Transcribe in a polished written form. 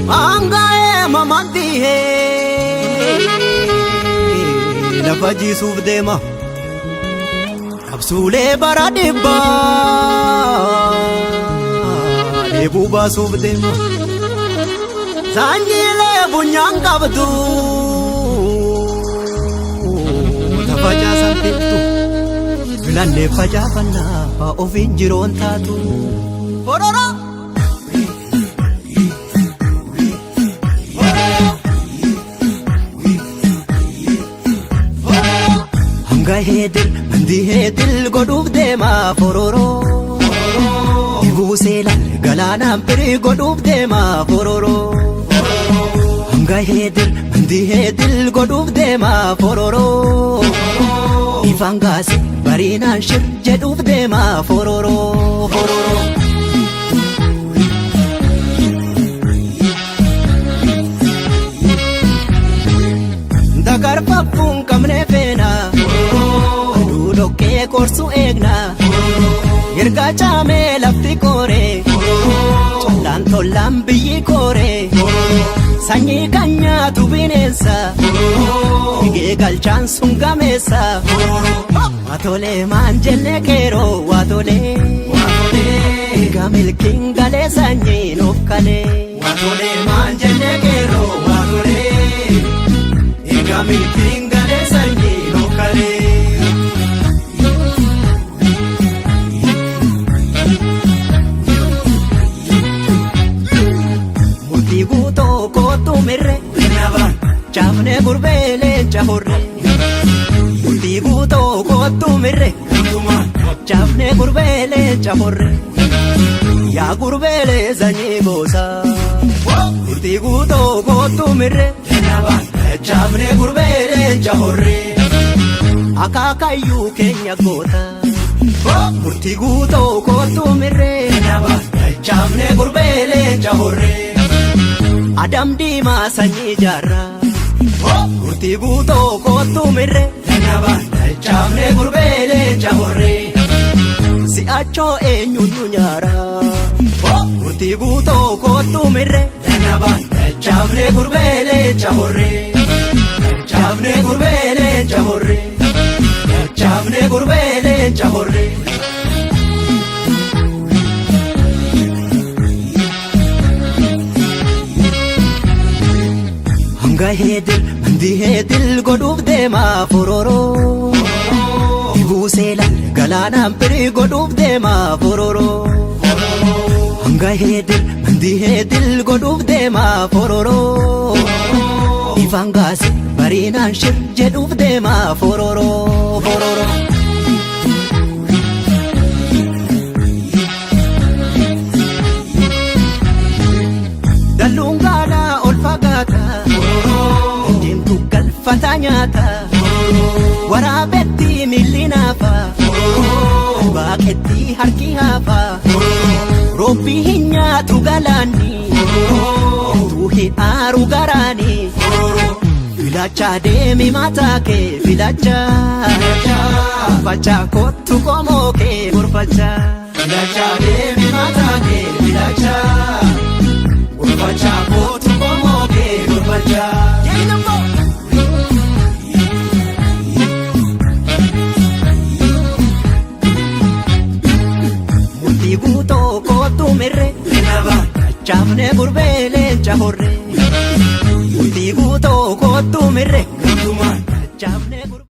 Angaa'ee mamantii lafa jiisuuf deema qabsuulee bara dhibbaa deebuu baasuuf deema sanyiilee bunyaan qabdu tafacaasan deemtu filannee facaafannaa ofiin jiroon taatu borora. Heedil mandi heedil godhuuf deema fororoo Ibuuseela galaanaan birii godhuuf deema fororoo Hanga heedil mandi heedil godhuuf deema fororoo Ifaan gaase bariinaan shir jedhuuf deema fororoo Dagarfaffuun qabnee feena aduu dhoqqee korsu eegna erga caamee lafti kooree collaan tollaan biyyi kooree sanyii kan nyaatu bineensa higee galchaan sun gameessa waatolee maan jennee keeroo waatolee eega milkiin galee sanyii nuuf kalee waatolee maan jennee keeroo waatolee eega milkiin galee sanyii nuuf kalee. Murtii guutoo kootu mirre caafnee gurbee leenca horre murtii guutoo kootu mirre caafnee gurbee leenca horre yaa gurbeelee sanyii goosaa murtii guutoo kootu mirre caafnee gurbee leenca horre akaakayyuu keenya goota murtii guutoo kootu mirre caafnee gurbee leenca horre Adam diimaa sanyii jaarraa murtii guutoo kootu mirre caafnee gurbee leenca horre si'achoo eenyutu nyaaraa murtii guutoo kootu mirre caafnee gurbee leenca horre caafnee gurbee leenca horre caafnee gurbee leenca horre. Hanga heedil mandi heedil godhuuf deema fororoo Ibuuseela galaanaan birii godhuuf deema fororoo Hanga heedil mandi heedil godhuuf deema fororoo Ifaan gaase bariinaan shir jedhuuf deema fororoo Dalluun gaalaa ol fagaata Deemtu galfata nyaata waraabetti milli naafa baaqetti harki haafa roobbii hin nyaatu galaanni tuu hin aaru garaani filachaa deemi mataa kee filachaa gorfachaa kottu qomoo kee gorfachaa filachaa deemi mataa kee filachaa gorfachaa kottu qomoo kee gorfachaa. Murtii guutoo kootu mirre caafnee gurbee leenca horre murtii guutoo kootu mirre caafnee